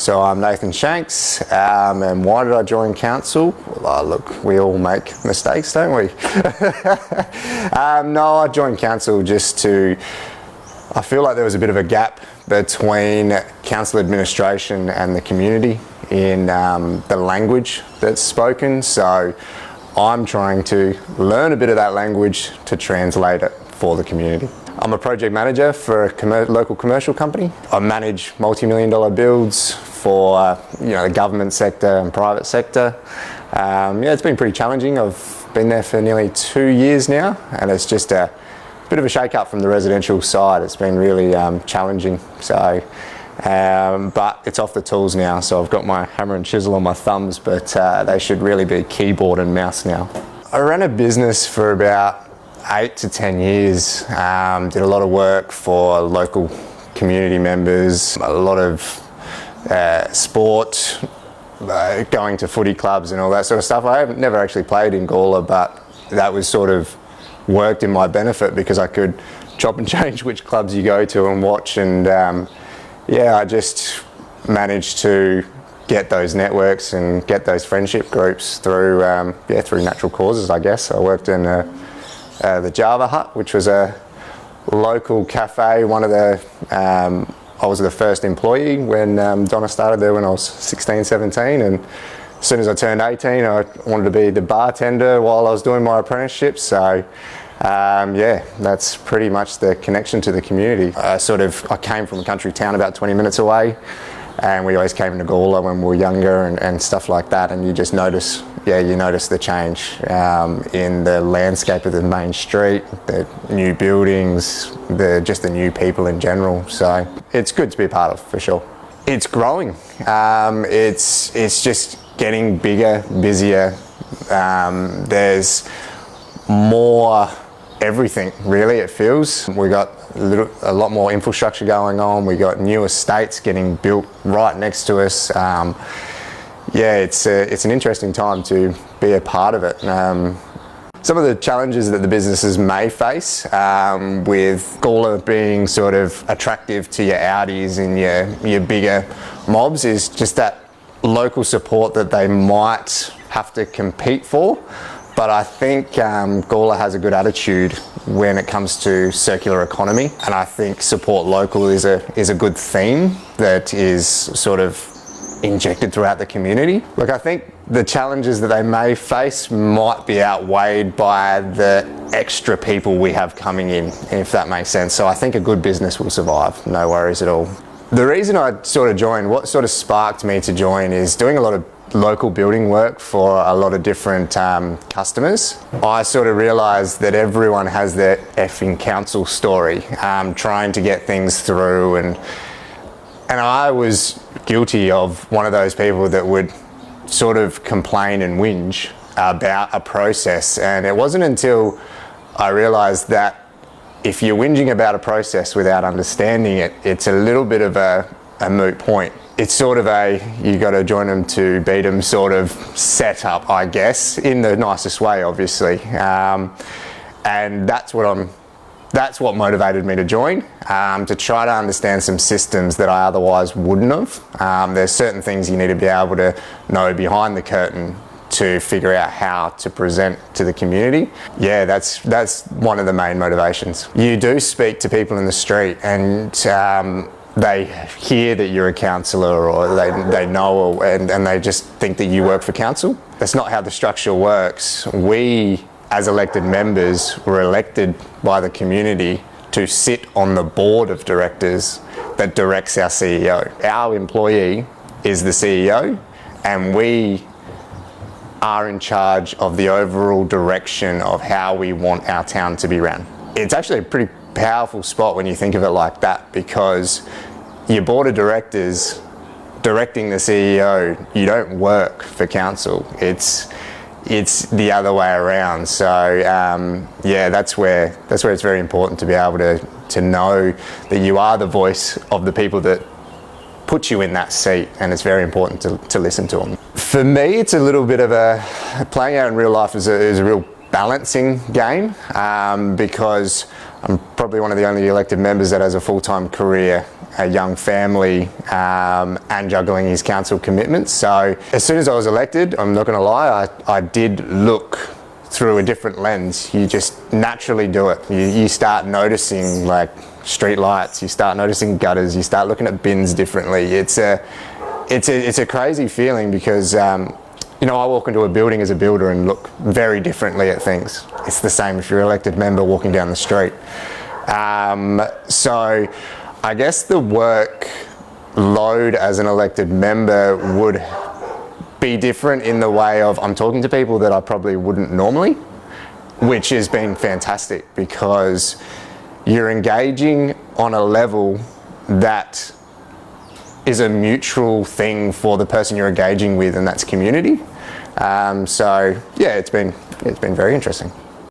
So I'm Nathan Shanks, and why did I join council? Well, look, we all make mistakes, don't we? No, I joined council I feel like there was a bit of a gap between council administration and the community in the language that's spoken. So I'm trying to learn a bit of that language to translate it for the community. I'm a project manager for a local commercial company. I manage multi-million-dollar builds for the government sector and private sector. It's been pretty challenging. I've been there for nearly 2 years now, and it's just a bit of a shake-up from the residential side. It's been really challenging. So, but it's off the tools now. So I've got my hammer and chisel on my thumbs, but they should really be keyboard and mouse now. I ran a business for about 8 to 10 years, did a lot of work for local community members, a lot of sport, going to footy clubs and all that sort of stuff. I have never actually played in Gawler, but that was sort of worked in my benefit because I could chop and change which clubs you go to and watch, and I just managed to get those networks and get those friendship groups through natural causes, I guess. I worked in the Java Hut, which was a local cafe. I was the first employee when Donna started there when I was 16, 17, and as soon as I turned 18, I wanted to be the bartender while I was doing my apprenticeship. So that's pretty much the connection to the community. I came from a country town about 20 minutes away, and we always came into Gawler when we were younger and stuff like that, and you just notice the change in the landscape of the main street, the new buildings, just the new people in general. So it's good to be a part of, for sure. It's growing. It's just getting bigger, busier. There's more everything, really, it feels. We got a lot more infrastructure going on. We got new estates getting built right next to us. It's an interesting time to be a part of it. Some of the challenges that the businesses may face with Gawler being sort of attractive to your Audis and your bigger mobs is just that local support that they might have to compete for. But I think Gawler has a good attitude when it comes to circular economy, and I think support local is a good theme that is sort of injected throughout the community. Look, I think the challenges that they may face might be outweighed by the extra people we have coming in, if that makes sense. So I think a good business will survive, no worries at all. The reason I sort of joined, what sort of sparked me to join, is doing a lot of local building work for a lot of different customers. I sort of realised that everyone has their effing council story, trying to get things through, and I was guilty of one of those people that would sort of complain and whinge about a process. And it wasn't until I realised that if you're whinging about a process without understanding it, it's a little bit of a moot point. It's sort of you got to join them to beat them sort of setup, I guess, in the nicest way, obviously. And that's what motivated me to join, to try to understand some systems that I otherwise wouldn't have. There's certain things you need to be able to know behind the curtain to figure out how to present to the community. Yeah, that's one of the main motivations. You do speak to people in the street, and they hear that you're a councillor, or they know, and they just think that you work for council. That's not how the structure works. We, as elected members, were elected by the community to sit on the board of directors that directs our CEO. Our employee is the CEO, and we are in charge of the overall direction of how we want our town to be run. It's actually a pretty powerful spot when you think of it like that, because your board of directors directing the CEO, you don't work for council. It's the other way around. So that's where it's very important to be able to know that you are the voice of the people that put you in that seat, and it's very important to listen to them. For me, it's a little bit of playing out in real life is a real balancing game, because I'm probably one of the only elected members that has a full-time career, a young family, and juggling his council commitments. So as soon as I was elected, I'm not going to lie, I did look through a different lens. You just naturally do it. You start noticing like street lights, you start noticing gutters, you start looking at bins differently. It's a crazy feeling because you know, I walk into a building as a builder and look very differently at things. It's the same if you're an elected member walking down the street. So I guess the workload as an elected member would be different in the way of I'm talking to people that I probably wouldn't normally, which has been fantastic because you're engaging on a level that is a mutual thing for the person you're engaging with, and that's community. So yeah, it's been very interesting.